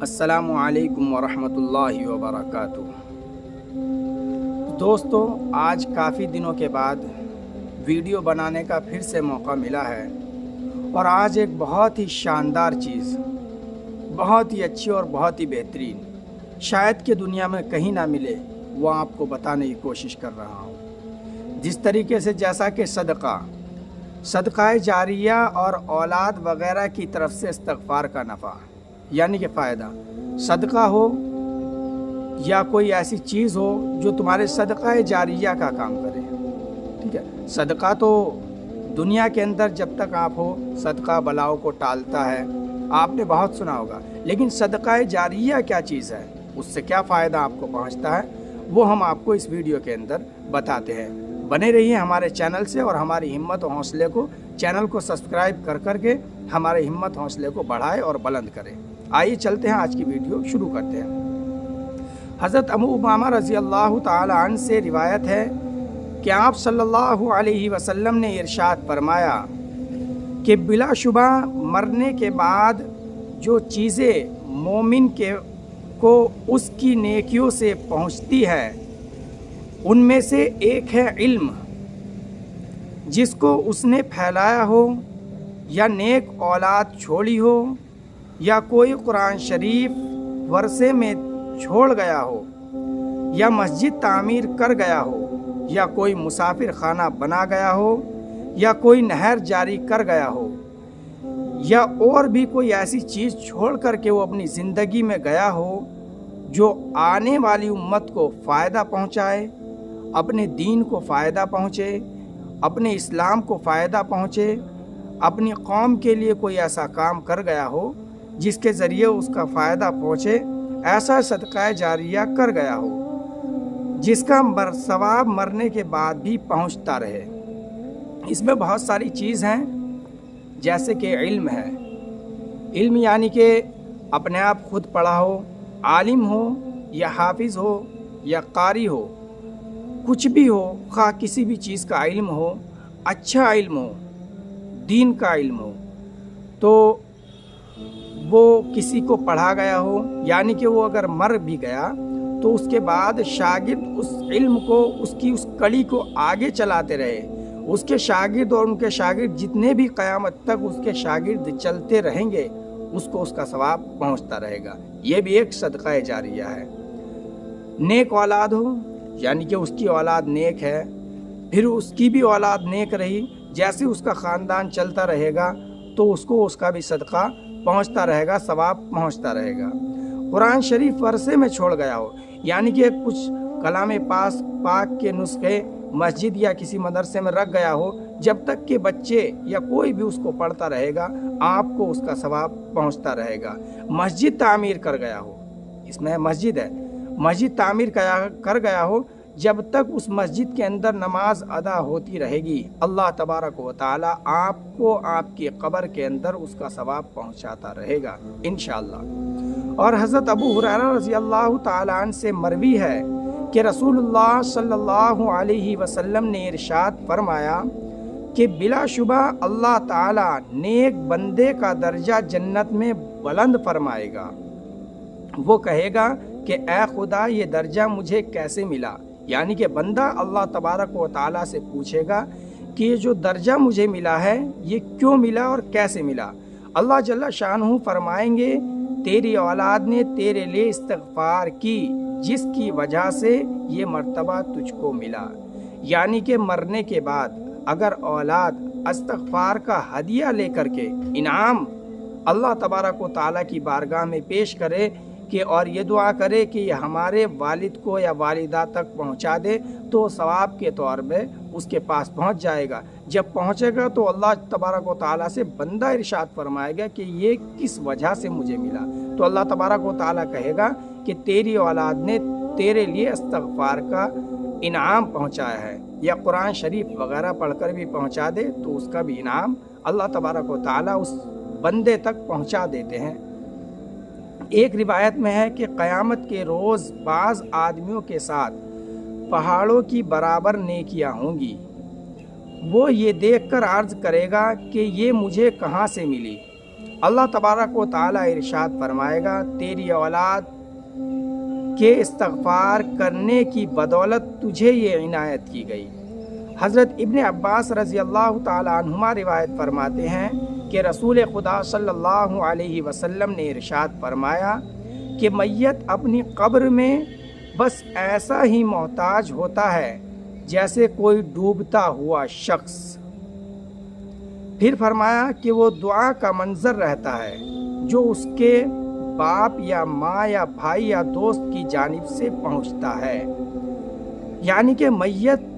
السلام علیکم ورحمۃ اللہ وبرکاتہ۔ دوستو، آج کافی دنوں کے بعد ویڈیو بنانے کا پھر سے موقع ملا ہے، اور آج ایک بہت ہی شاندار چیز، بہت ہی اچھی اور بہت ہی بہترین، شاید کہ دنیا میں کہیں نہ ملے، وہ آپ کو بتانے کی کوشش کر رہا ہوں۔ جس طریقے سے جیسا کہ صدقہ جاریہ اور اولاد وغیرہ کی طرف سے استغفار کا نفع، یعنی کہ فائدہ، صدقہ ہو یا کوئی ایسی چیز ہو جو تمہارے صدقہ جاریہ کا کام کرے، ٹھیک ہے۔ صدقہ تو دنیا کے اندر جب تک آپ ہو، صدقہ بلاؤں کو ٹالتا ہے، آپ نے بہت سنا ہوگا، لیکن صدقہ جاریہ کیا چیز ہے، اس سے کیا فائدہ آپ کو پہنچتا ہے، وہ ہم آپ کو اس ویڈیو کے اندر بتاتے ہیں۔ بنے رہیے ہمارے چینل سے، اور ہماری ہمت و حوصلے کو، چینل کو سبسکرائب کر کے ہمارے ہمت حوصلے کو بڑھائے اور بلند کرے۔ آئیے چلتے ہیں، آج کی ویڈیو شروع کرتے ہیں۔ حضرت ابو امامہ رضی اللہ تعالی عنہ سے روایت ہے کہ آپ صلی اللہ علیہ وسلم نے ارشاد فرمایا کہ بلا شبہ مرنے کے بعد جو چیزیں مومن کو اس کی نیکیوں سے پہنچتی ہے، ان میں سے ایک ہے علم، جس کو اس نے پھیلایا ہو، یا نیک اولاد چھوڑی ہو، یا کوئی قرآن شریف ورثے میں چھوڑ گیا ہو، یا مسجد تعمیر کر گیا ہو، یا کوئی مسافر خانہ بنا گیا ہو، یا کوئی نہر جاری کر گیا ہو، یا اور بھی کوئی ایسی چیز چھوڑ کر کے وہ اپنی زندگی میں گیا ہو جو آنے والی امت کو فائدہ پہنچائے، اپنے دین کو فائدہ پہنچے، اپنے اسلام کو فائدہ پہنچے، اپنی قوم کے لیے کوئی ایسا کام کر گیا ہو جس کے ذریعے اس کا فائدہ پہنچے، ایسا صدقہ جاریہ کر گیا ہو جس کا ثواب مرنے کے بعد بھی پہنچتا رہے۔ اس میں بہت ساری چیز ہیں، جیسے کہ علم ہے۔ علم یعنی کہ اپنے آپ خود پڑھا ہو، عالم ہو یا حافظ ہو یا قاری ہو، کچھ بھی ہو، خواہ کسی بھی چیز کا علم ہو، اچھا علم ہو، دین کا علم ہو، تو وہ کسی کو پڑھا گیا ہو، یعنی کہ وہ اگر مر بھی گیا تو اس کے بعد شاگرد اس علم کو، اس کڑی کو آگے چلاتے رہے، اس کے شاگرد اور ان کے شاگرد جتنے بھی قیامت تک اس کے شاگرد چلتے رہیں گے، اس کو اس کا ثواب پہنچتا رہے گا۔ یہ بھی ایک صدقہ جاریہ ہے۔ نیک اولاد ہو، یعنی کہ اس کی اولاد نیک ہے، پھر اس کی بھی اولاد نیک رہی، جیسے اس کا خاندان چلتا رہے گا تو اس کو اس کا بھی صدقہ پہنچتا رہے گا، ثواب پہنچتا رہے گا۔ قرآن شریف ورثے میں چھوڑ گیا ہو، یعنی کہ کچھ کلام پاک کے نسخے مسجد یا کسی مدرسے میں رکھ گیا ہو، جب تک کہ بچے یا کوئی بھی اس کو پڑھتا رہے گا، آپ کو اس کا ثواب پہنچتا رہے گا۔ مسجد تعمیر کر گیا ہو، اس میں مسجد ہے، مسجد تعمیر کر گیا ہو، جب تک اس مسجد کے اندر نماز ادا ہوتی رہے گی، اللہ تبارک و تعالی آپ کو آپ کی قبر کے اندر اس کا ثواب پہنچاتا رہے گا انشاءاللہ۔ اور حضرت ابو ہریرہ رضی اللہ تعالی عنہ سے مروی ہے کہ رسول اللہ صلی اللہ علیہ وسلم نے ارشاد فرمایا کہ بلا شبہ اللہ تعالی نیک بندے کا درجہ جنت میں بلند فرمائے گا۔ وہ کہے گا کہ اے خدا، یہ درجہ مجھے کیسے ملا، یعنی کہ بندہ اللہ تبارک و تعالیٰ سے پوچھے گا کہ یہ جو درجہ مجھے ملا ہے، یہ کیوں ملا اور کیسے ملا۔ اللہ جل شانہ فرمائیں گے، تیری اولاد نے تیرے لیے استغفار کی، جس کی وجہ سے یہ مرتبہ تجھ کو ملا۔ یعنی کہ مرنے کے بعد اگر اولاد استغفار کا ہدیہ لے کر کے انعام اللہ تبارک و تعالیٰ کی بارگاہ میں پیش کرے کہ اور یہ دعا کرے کہ یہ ہمارے والد کو یا والدہ تک پہنچا دے، تو ثواب کے طور پہ اس کے پاس پہنچ جائے گا۔ جب پہنچے گا تو اللہ تبارک و تعالیٰ سے بندہ ارشاد فرمائے گا کہ یہ کس وجہ سے مجھے ملا، تو اللہ تبارک و تعالیٰ کہے گا کہ تیری اولاد نے تیرے لیے استغفار کا انعام پہنچایا ہے، یا قرآن شریف وغیرہ پڑھ کر بھی پہنچا دے تو اس کا بھی انعام اللہ تبارک و تعالیٰ اس بندے تک پہنچا دیتے ہیں۔ ایک روایت میں ہے کہ قیامت کے روز بعض آدمیوں کے ساتھ پہاڑوں کی برابر نیکیاں ہوں گی، وہ یہ دیکھ کر عرض کرے گا کہ یہ مجھے کہاں سے ملی، اللہ تبارک و تعالی ارشاد فرمائے گا تیری اولاد کے استغفار کرنے کی بدولت تجھے یہ عنایت کی گئی۔ حضرت ابن عباس رضی اللہ تعالی عنہما روایت فرماتے ہیں کہ رسول خدا صلی اللہ علیہ وسلم نے ارشاد فرمایا کہ میت اپنی قبر میں بس ایسا ہی محتاج ہوتا ہے جیسے کوئی ڈوبتا ہوا شخص۔ پھر فرمایا کہ وہ دعا کا منظر رہتا ہے جو اس کے باپ یا ماں یا بھائی یا دوست کی جانب سے پہنچتا ہے۔ یعنی کہ میت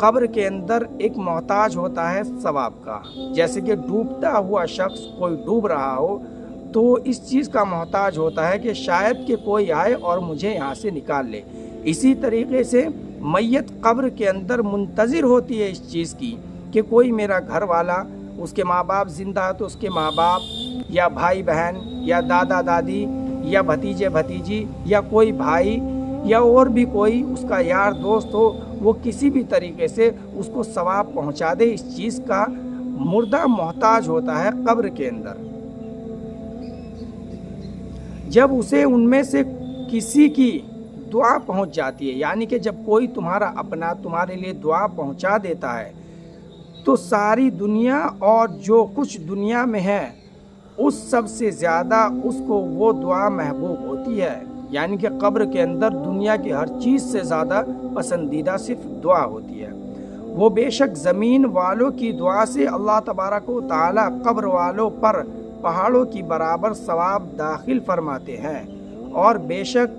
قبر کے اندر ایک محتاج ہوتا ہے ثواب کا، جیسے کہ ڈوبتا ہوا شخص کوئی ڈوب رہا ہو تو اس چیز کا محتاج ہوتا ہے کہ شاید کہ کوئی آئے اور مجھے یہاں سے نکال لے۔ اسی طریقے سے میت قبر کے اندر منتظر ہوتی ہے اس چیز کی کہ کوئی میرا گھر والا، اس کے ماں باپ زندہ ہے تو اس کے ماں باپ یا بھائی بہن یا دادا دادی یا بھتیجے بھتیجی یا کوئی بھائی یا اور بھی کوئی اس کا یار دوست ہو، وہ کسی بھی طریقے سے اس کو ثواب پہنچا دے۔ اس چیز کا مردہ محتاج ہوتا ہے قبر کے اندر۔ جب اسے ان میں سے کسی کی دعا پہنچ جاتی ہے، یعنی کہ جب کوئی تمہارا اپنا تمہارے لیے دعا پہنچا دیتا ہے تو ساری دنیا اور جو کچھ دنیا میں ہے اس سب سے زیادہ اس کو وہ دعا محبوب ہوتی ہے۔ یعنی کہ قبر کے اندر دنیا کی ہر چیز سے زیادہ پسندیدہ صرف دعا ہوتی ہے۔ وہ بے شک زمین والوں کی دعا سے اللہ تبارک و تعالی قبر والوں پر پہاڑوں کی برابر ثواب داخل فرماتے ہیں، اور بے شک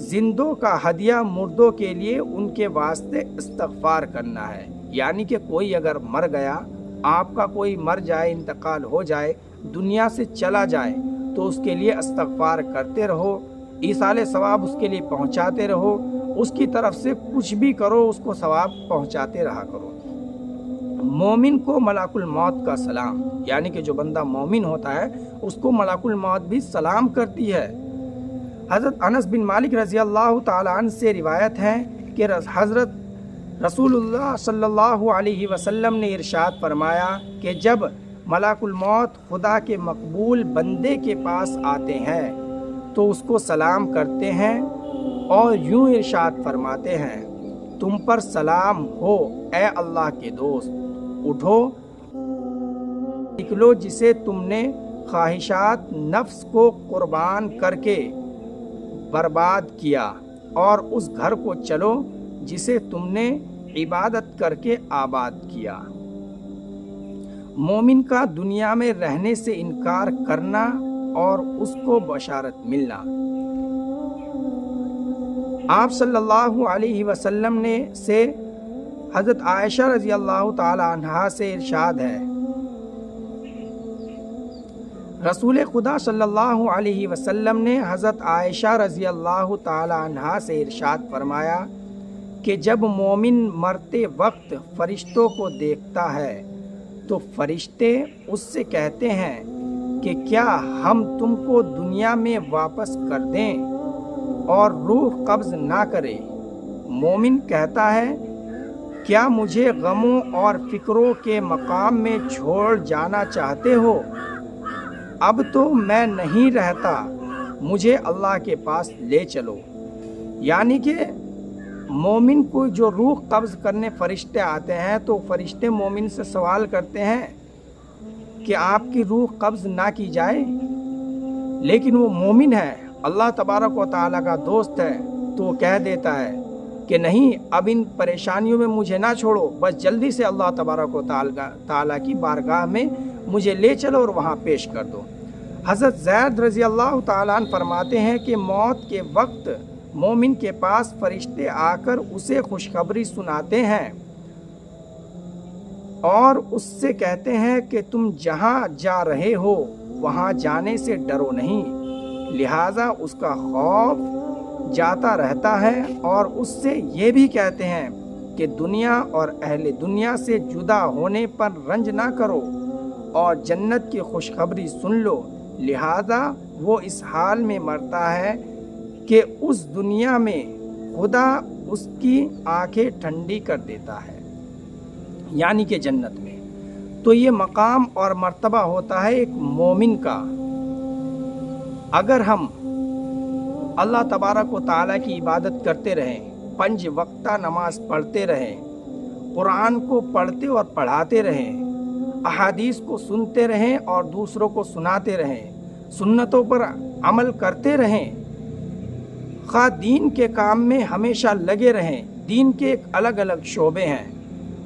زندوں کا ہدیہ مردوں کے لیے ان کے واسطے استغفار کرنا ہے۔ یعنی کہ کوئی اگر مر گیا، آپ کا کوئی مر جائے، انتقال ہو جائے، دنیا سے چلا جائے، تو اس کے لیے استغفار کرتے رہو، ایصال ثواب اس کے لیے پہنچاتے رہو، اس کی طرف سے کچھ بھی کرو اس کو ثواب پہنچاتے رہا کرو۔ مومن کو ملک الموت کا سلام، یعنی کہ جو بندہ مومن ہوتا ہے اس کو ملک الموت بھی سلام کرتی ہے۔ حضرت انس بن مالک رضی اللہ تعالی عنہ سے روایت ہے کہ حضرت رسول اللہ صلی اللہ علیہ وسلم نے ارشاد فرمایا کہ جب ملک الموت خدا کے مقبول بندے کے پاس آتے ہیں تو اس کو سلام کرتے ہیں اور یوں ارشاد فرماتے ہیں تم پر سلام ہو اے اللہ کے دوست، اٹھو نکلو جسے تم نے خواہشات نفس کو قربان کر کے برباد کیا، اور اس گھر کو چلو جسے تم نے عبادت کر کے آباد کیا۔ مومن کا دنیا میں رہنے سے انکار کرنا اور اس کو بشارت ملنا۔ آپ صلی اللہ علیہ وسلم نے سے حضرت عائشہ رضی اللہ تعالی عنہا سے ارشاد ہے، رسول خدا صلی اللہ علیہ وسلم نے حضرت عائشہ رضی اللہ تعالی عنہا سے ارشاد فرمایا کہ جب مومن مرتے وقت فرشتوں کو دیکھتا ہے تو فرشتے اس سے کہتے ہیں کہ کیا ہم تم کو دنیا میں واپس کر دیں اور روح قبض نہ کرے؟ مومن کہتا ہے کیا مجھے غموں اور فکروں کے مقام میں چھوڑ جانا چاہتے ہو؟ اب تو میں نہیں رہتا، مجھے اللہ کے پاس لے چلو۔ یعنی کہ مومن کو جو روح قبض کرنے فرشتے آتے ہیں تو فرشتے مومن سے سوال کرتے ہیں کہ آپ کی روح قبض نہ کی جائے، لیکن وہ مومن ہے، اللہ تبارک و تعالیٰ کا دوست ہے، تو وہ کہہ دیتا ہے کہ نہیں، اب ان پریشانیوں میں مجھے نہ چھوڑو، بس جلدی سے اللہ تبارک و تعالیٰ کی بارگاہ میں مجھے لے چلو اور وہاں پیش کر دو۔ حضرت زید رضی اللہ تعالیٰ عنہ فرماتے ہیں کہ موت کے وقت مومن کے پاس فرشتے آ کر اسے خوشخبری سناتے ہیں اور اس سے کہتے ہیں کہ تم جہاں جا رہے ہو وہاں جانے سے ڈرو نہیں، لہٰذا اس کا خوف جاتا رہتا ہے، اور اس سے یہ بھی کہتے ہیں کہ دنیا اور اہل دنیا سے جدا ہونے پر رنج نہ کرو اور جنت کی خوشخبری سن لو، لہذا وہ اس حال میں مرتا ہے کہ اس دنیا میں خدا اس کی آنکھیں ٹھنڈی کر دیتا ہے، یعنی کہ جنت میں۔ تو یہ مقام اور مرتبہ ہوتا ہے ایک مومن کا۔ اگر ہم اللہ تبارک و تعالیٰ کی عبادت کرتے رہیں، 5 وقتہ نماز پڑھتے رہیں، قرآن کو پڑھتے اور پڑھاتے رہیں، احادیث کو سنتے رہیں اور دوسروں کو سناتے رہیں، سنتوں پر عمل کرتے رہیں، خواہ دین کے کام میں ہمیشہ لگے رہیں۔ دین کے ایک الگ الگ شعبے ہیں،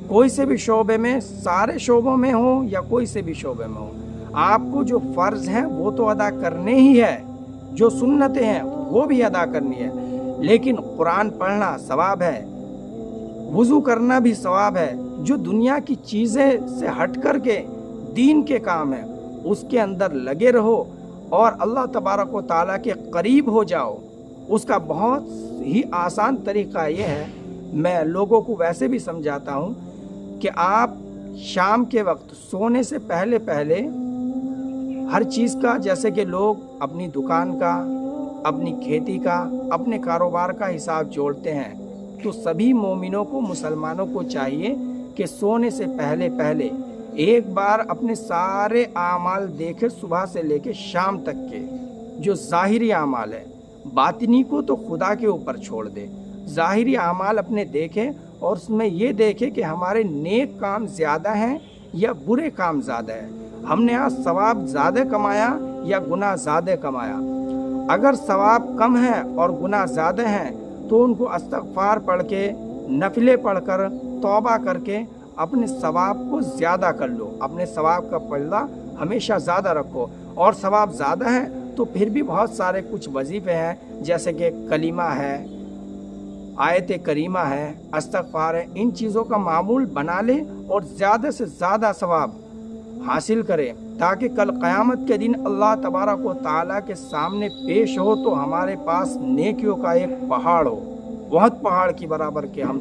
کوئی سے بھی شعبے میں، سارے شعبوں میں ہوں یا کوئی سے بھی شعبے میں ہوں، آپ کو جو فرض ہیں وہ تو ادا کرنے ہی ہے، جو سنتیں ہیں وہ بھی ادا کرنی ہے، لیکن قرآن پڑھنا ثواب ہے، وضو کرنا بھی ثواب ہے۔ جو دنیا کی چیزیں سے ہٹ کر کے دین کے کام ہیں اس کے اندر لگے رہو اور اللہ تبارک و تعالیٰ کے قریب ہو جاؤ۔ اس کا بہت ہی آسان طریقہ یہ ہے، میں لوگوں کو ویسے بھی سمجھاتا ہوں کہ آپ شام کے وقت سونے سے پہلے ہر چیز کا، جیسے کہ لوگ اپنی دکان کا، اپنی کھیتی کا، اپنے کاروبار کا حساب جوڑتے ہیں، تو سبھی مومنوں کو، مسلمانوں کو چاہیے کہ سونے سے پہلے ایک بار اپنے سارے اعمال دیکھے، صبح سے لے کے شام تک کے جو ظاہری اعمال ہے، باطنی کو تو خدا کے اوپر چھوڑ دے، ظاہری اعمال اپنے دیکھیں اور اس میں یہ دیکھیں کہ ہمارے نیک کام زیادہ ہیں یا برے کام زیادہ ہیں، ہم نے آج ثواب زیادہ کمایا یا گناہ زیادہ کمایا۔ اگر ثواب کم ہے اور گناہ زیادہ ہیں تو ان کو استغفار پڑھ کے، نفلیں پڑھ کر، توبہ کر کے اپنے ثواب کو زیادہ کر لو، اپنے ثواب کا پلہ ہمیشہ زیادہ رکھو۔ اور ثواب زیادہ ہے تو پھر بھی بہت سارے کچھ وظیفے ہیں، جیسے کہ کلمہ ہے، آیت کریمہ ہے، استغفار ہے، ان چیزوں کا معمول بنا لیں اور زیادہ سے زیادہ ثواب حاصل کریں، تاکہ کل قیامت کے دن اللہ تبارک و تعالیٰ کے سامنے پیش ہو تو ہمارے پاس نیکیوں کا ایک پہاڑ ہو، بہت پہاڑ کی برابر کے ہم